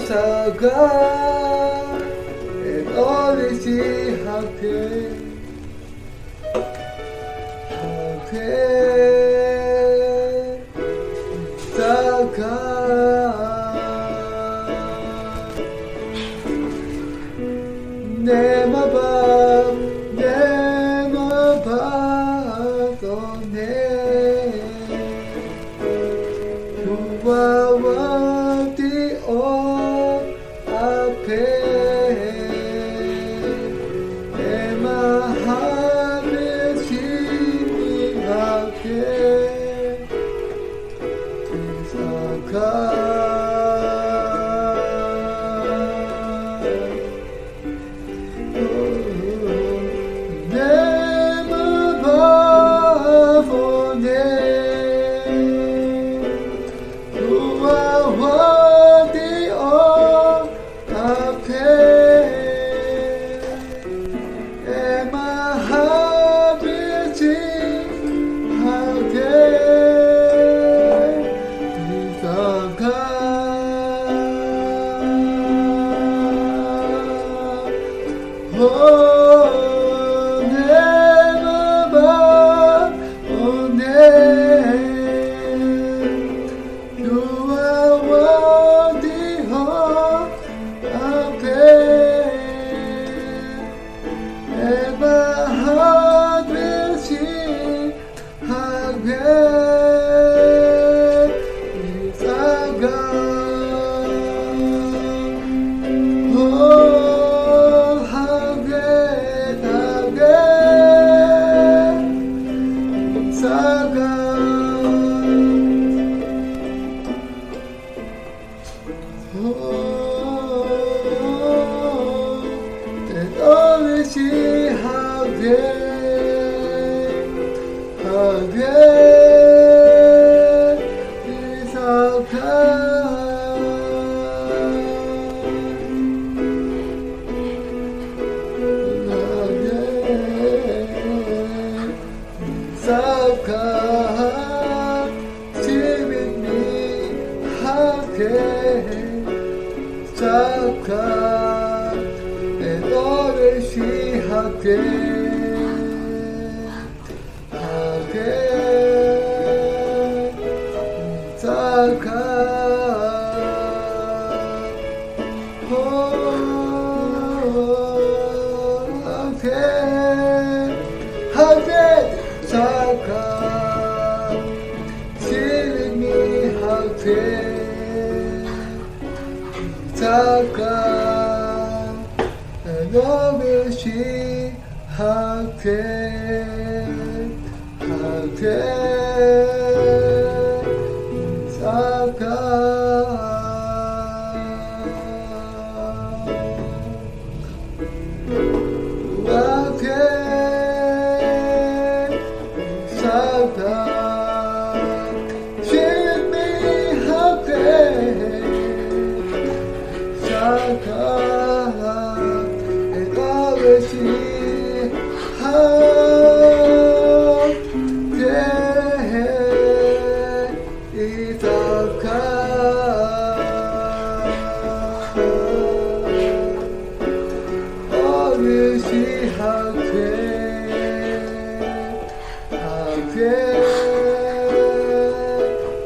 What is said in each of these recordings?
Isaka and all is happy. Isaka Nema ba done Wawati o ape Ema habe shimi hake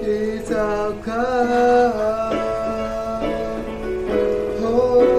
Isaka Oh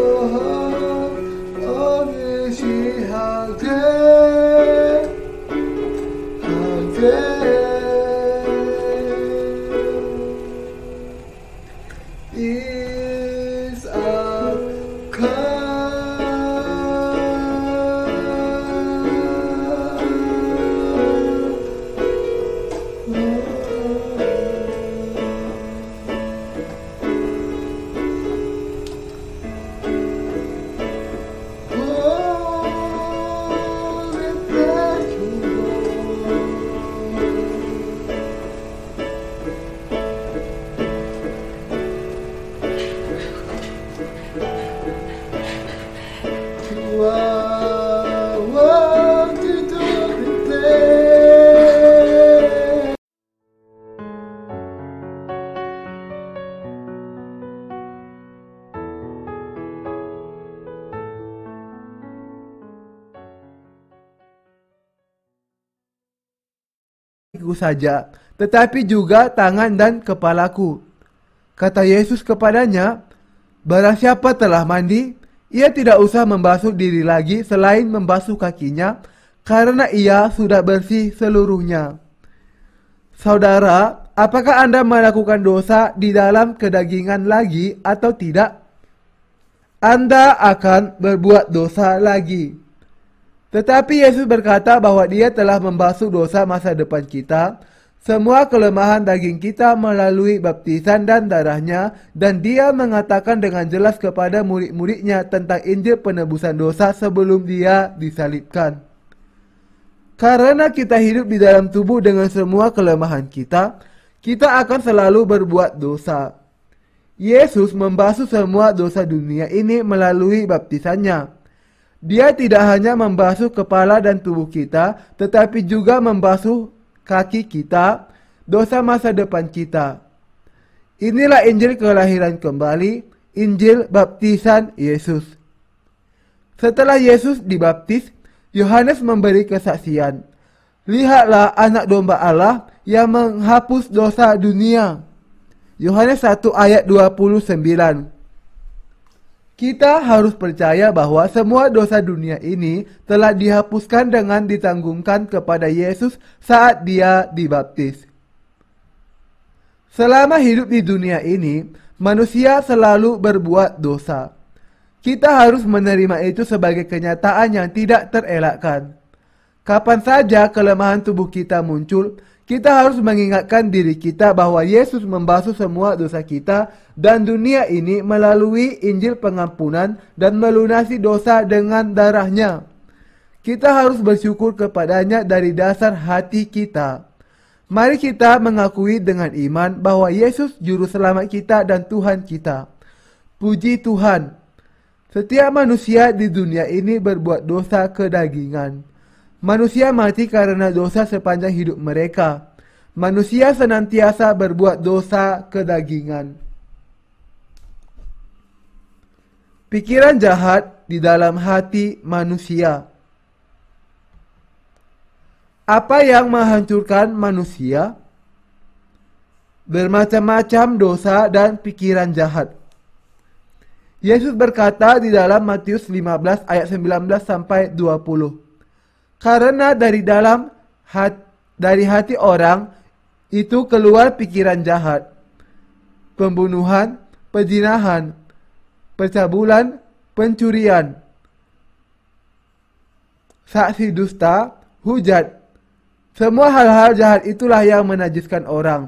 kakiku saja, tetapi juga tangan dan kepalaku. Kata Yesus kepadanya, barang siapa telah mandi, ia tidak usah membasuh diri lagi selain membasuh kakinya, karena ia sudah bersih seluruhnya. Saudara, apakah Anda melakukan dosa di dalam kedagingan lagi atau tidak? Anda akan berbuat dosa lagi. Tetapi Yesus berkata bahwa Dia telah membasuh dosa masa depan kita, semua kelemahan daging kita melalui baptisan dan darahnya, dan Dia mengatakan dengan jelas kepada murid-muridnya tentang Injil penebusan dosa sebelum Dia disalibkan. Karena kita hidup di dalam tubuh dengan semua kelemahan kita, kita akan selalu berbuat dosa. Yesus membasuh semua dosa dunia ini melalui baptisannya. Dia tidak hanya membasuh kepala dan tubuh kita, tetapi juga membasuh kaki kita, dosa masa depan kita. Inilah Injil kelahiran kembali, Injil baptisan Yesus. Setelah Yesus dibaptis, Yohanes memberi kesaksian. Lihatlah anak domba Allah yang menghapus dosa dunia. Yohanes 1 ayat 29. Kita harus percaya bahwa semua dosa dunia ini telah dihapuskan dengan ditanggungkan kepada Yesus saat Dia dibaptis. Selama hidup di dunia ini, manusia selalu berbuat dosa. Kita harus menerima itu sebagai kenyataan yang tidak terelakkan. Kapan saja kelemahan tubuh kita muncul, kita harus mengingatkan diri kita bahwa Yesus membasuh semua dosa kita dan dunia ini melalui Injil pengampunan dan melunasi dosa dengan darahnya. Kita harus bersyukur kepadanya dari dasar hati kita. Mari kita mengakui dengan iman bahwa Yesus juru selamat kita dan Tuhan kita. Puji Tuhan. Setiap manusia di dunia ini berbuat dosa kedagingan. Manusia mati karena dosa sepanjang hidup mereka. Manusia senantiasa berbuat dosa kedagingan. Pikiran jahat di dalam hati manusia. Apa yang menghancurkan manusia? Bermacam-macam dosa dan pikiran jahat. Yesus berkata di dalam Matius 15 ayat 19 sampai 20. Karena dari hati orang itu keluar pikiran jahat, pembunuhan, penzinahan, percabulan, pencurian, saksi dusta, hujat. Semua hal-hal jahat itulah yang menajiskan orang.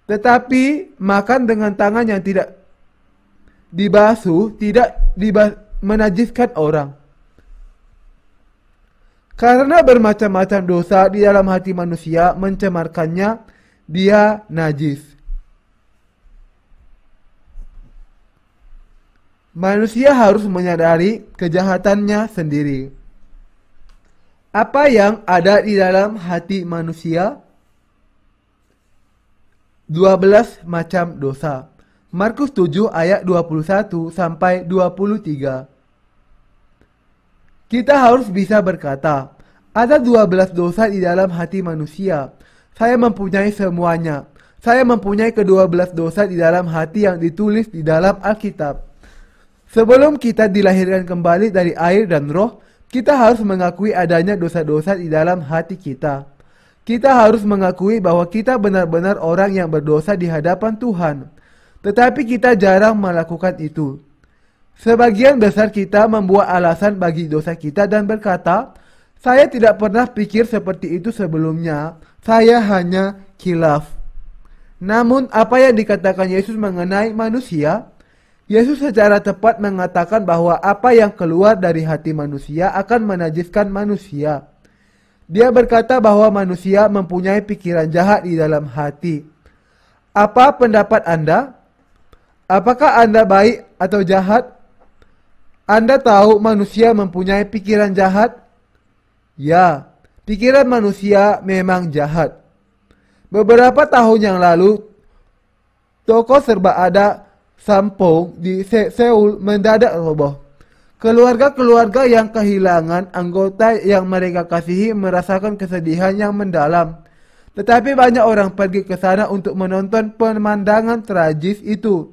Tetapi makan dengan tangan yang tidak dibasuh menajiskan orang. Karena bermacam-macam dosa di dalam hati manusia mencemarkannya, dia najis. Manusia harus menyadari kejahatannya sendiri. Apa yang ada di dalam hati manusia? 12 macam dosa. Markus 7 ayat 21 sampai 23. Kita harus bisa berkata, ada 12 dosa di dalam hati manusia. Saya mempunyai semuanya. Saya mempunyai ke-12 dosa di dalam hati yang ditulis di dalam Alkitab. Sebelum kita dilahirkan kembali dari air dan roh, kita harus mengakui adanya dosa-dosa di dalam hati kita. Kita harus mengakui bahwa kita benar-benar orang yang berdosa di hadapan Tuhan. Tetapi kita jarang melakukan itu. Sebagian besar kita membuat alasan bagi dosa kita dan berkata, saya tidak pernah pikir seperti itu sebelumnya, saya hanya khilaf. Namun apa yang dikatakan Yesus mengenai manusia? Yesus secara tepat mengatakan bahwa apa yang keluar dari hati manusia akan menajiskan manusia. Dia berkata bahwa manusia mempunyai pikiran jahat di dalam hati. Apa pendapat Anda? Apakah Anda baik atau jahat? Anda tahu manusia mempunyai pikiran jahat? Ya, pikiran manusia memang jahat. Beberapa tahun yang lalu, toko serba ada Sampong di Seoul mendadak roboh. Keluarga-keluarga yang kehilangan anggota yang mereka kasihi merasakan kesedihan yang mendalam. Tetapi banyak orang pergi ke sana untuk menonton pemandangan tragis itu.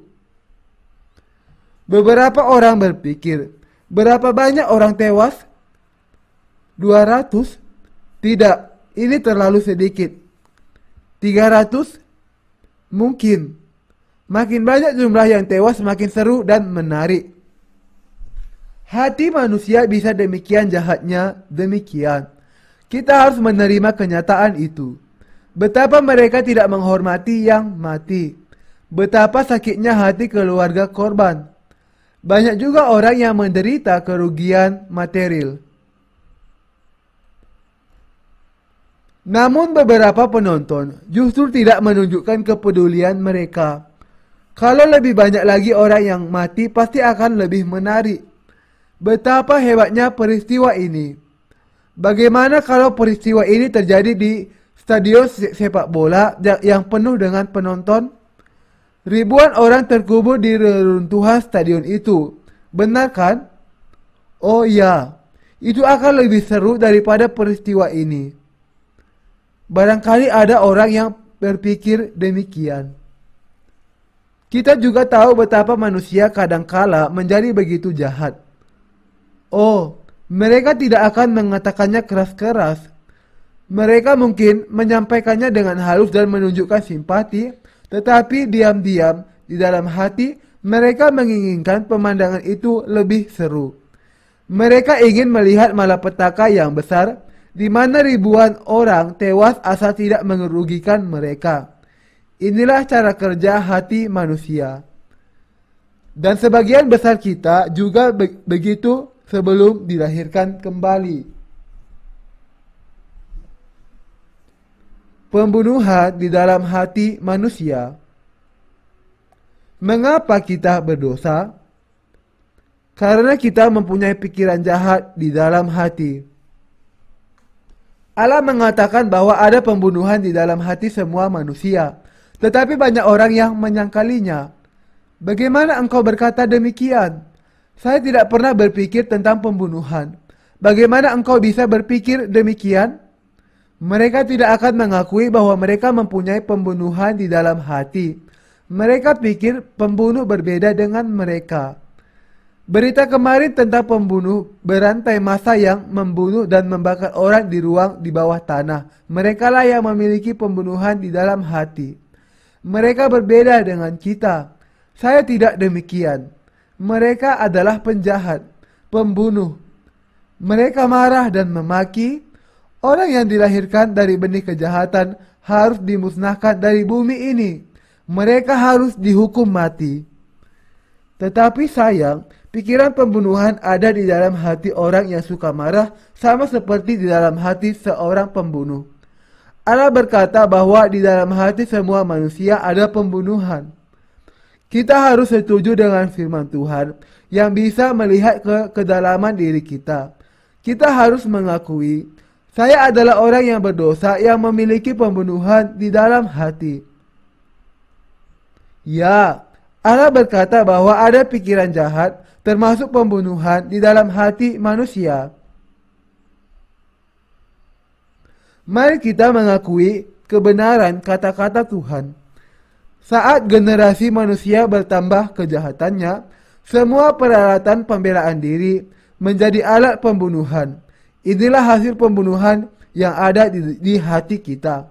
Beberapa orang berpikir, berapa banyak orang tewas? 200? Tidak, ini terlalu sedikit. 300? Mungkin. Makin banyak jumlah yang tewas makin seru dan menarik. Hati manusia bisa demikian jahatnya, demikian. Kita harus menerima kenyataan itu. Betapa mereka tidak menghormati yang mati. Betapa sakitnya hati keluarga korban. Banyak juga orang yang menderita kerugian material. Namun beberapa penonton justru tidak menunjukkan kepedulian mereka. Kalau lebih banyak lagi orang yang mati pasti akan lebih menarik. Betapa hebatnya peristiwa ini. Bagaimana kalau peristiwa ini terjadi di stadion sepak bola yang penuh dengan penonton? Ribuan orang terkubur di reruntuhan stadion itu. Benar kan? Oh ya, itu akan lebih seru daripada peristiwa ini. Barangkali ada orang yang berpikir demikian. Kita juga tahu betapa manusia kadangkala menjadi begitu jahat. Oh, mereka tidak akan mengatakannya keras-keras. Mereka mungkin menyampaikannya dengan halus dan menunjukkan simpati, tetapi diam-diam di dalam hati mereka menginginkan pemandangan itu lebih seru. Mereka ingin melihat malapetaka yang besar, di mana ribuan orang tewas asal tidak merugikan mereka. Inilah cara kerja hati manusia. Dan sebagian besar kita juga begitu sebelum dilahirkan kembali. Pembunuhan di dalam hati manusia. Mengapa kita berdosa? Karena kita mempunyai pikiran jahat di dalam hati. Allah mengatakan bahwa ada pembunuhan di dalam hati semua manusia, tetapi banyak orang yang menyangkalinya. Bagaimana engkau berkata demikian? Saya tidak pernah berpikir tentang pembunuhan. Bagaimana engkau bisa berpikir demikian? Mereka tidak akan mengakui bahwa mereka mempunyai pembunuhan di dalam hati. Mereka pikir pembunuh berbeda dengan mereka. Berita kemarin tentang pembunuh berantai massa yang membunuh dan membakar orang di ruang di bawah tanah. Merekalah yang memiliki pembunuhan di dalam hati. Mereka berbeda dengan kita. Saya tidak demikian. Mereka adalah penjahat, pembunuh. Mereka marah dan memaki. Orang yang dilahirkan dari benih kejahatan harus dimusnahkan dari bumi ini. Mereka harus dihukum mati. Tetapi sayang, pikiran pembunuhan ada di dalam hati orang yang suka marah, sama seperti di dalam hati seorang pembunuh. Allah berkata bahwa di dalam hati semua manusia ada pembunuhan. Kita harus setuju dengan firman Tuhan yang bisa melihat ke kedalaman diri kita. Kita harus mengakui, saya adalah orang yang berdosa yang memiliki pembunuhan di dalam hati. Ya, Allah berkata bahwa ada pikiran jahat, termasuk pembunuhan di dalam hati manusia. Mari kita mengakui kebenaran kata-kata Tuhan. Saat generasi manusia bertambah kejahatannya, semua peralatan pembelaan diri menjadi alat pembunuhan. Inilah hasil pembunuhan yang ada di hati kita.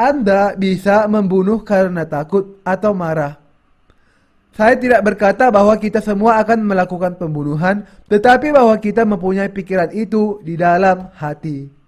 Anda bisa membunuh karena takut atau marah. Saya tidak berkata bahwa kita semua akan melakukan pembunuhan, tetapi bahwa kita mempunyai pikiran itu di dalam hati.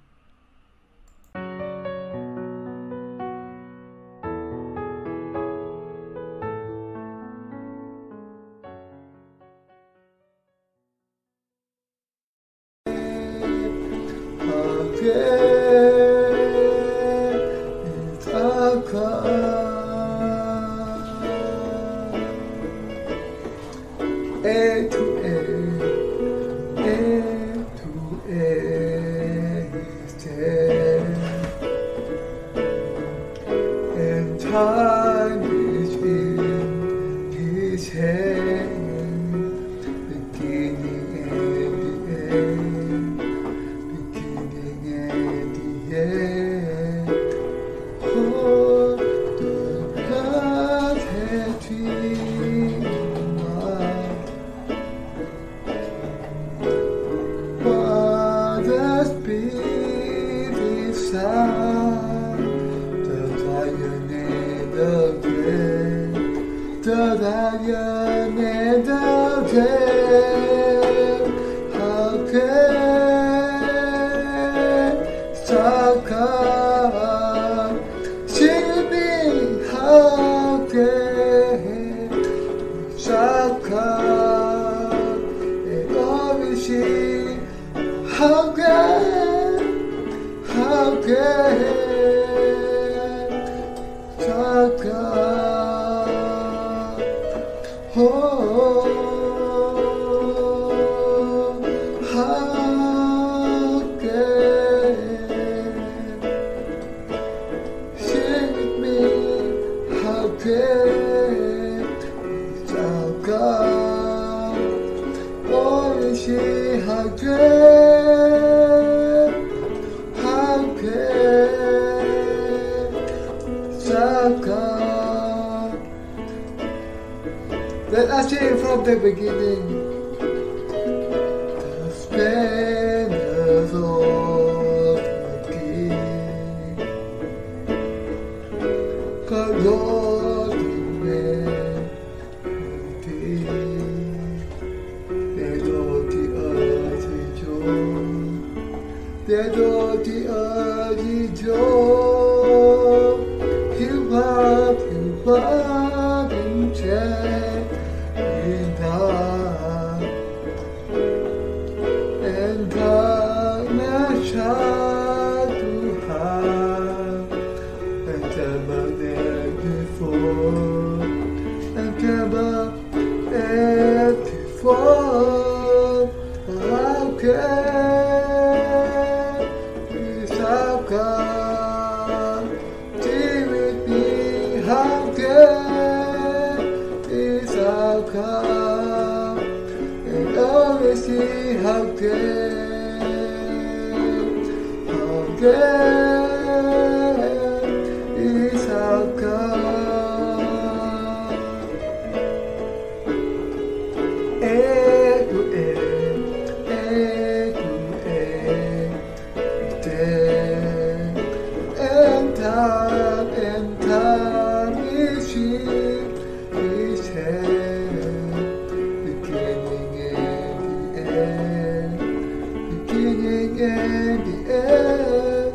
Time is in his hand, beginning and the end, beginning and the end. and I'll tell how can Saka sing me how can Saka and obviously how can Saka oh how can sing with me how can Saka oh she how can Saka. Let us sing from the beginning. The splendors of the King, God Lord Almighty, they know the earth is joy, they know the earth is joy. Hip hop and check in and shot to have and never there before and never there before. How can we stop God? With me, how can this outcome? And always see how can this outcome? A to and time is here, is here, beginning and the end, beginning and the end,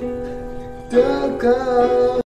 the God.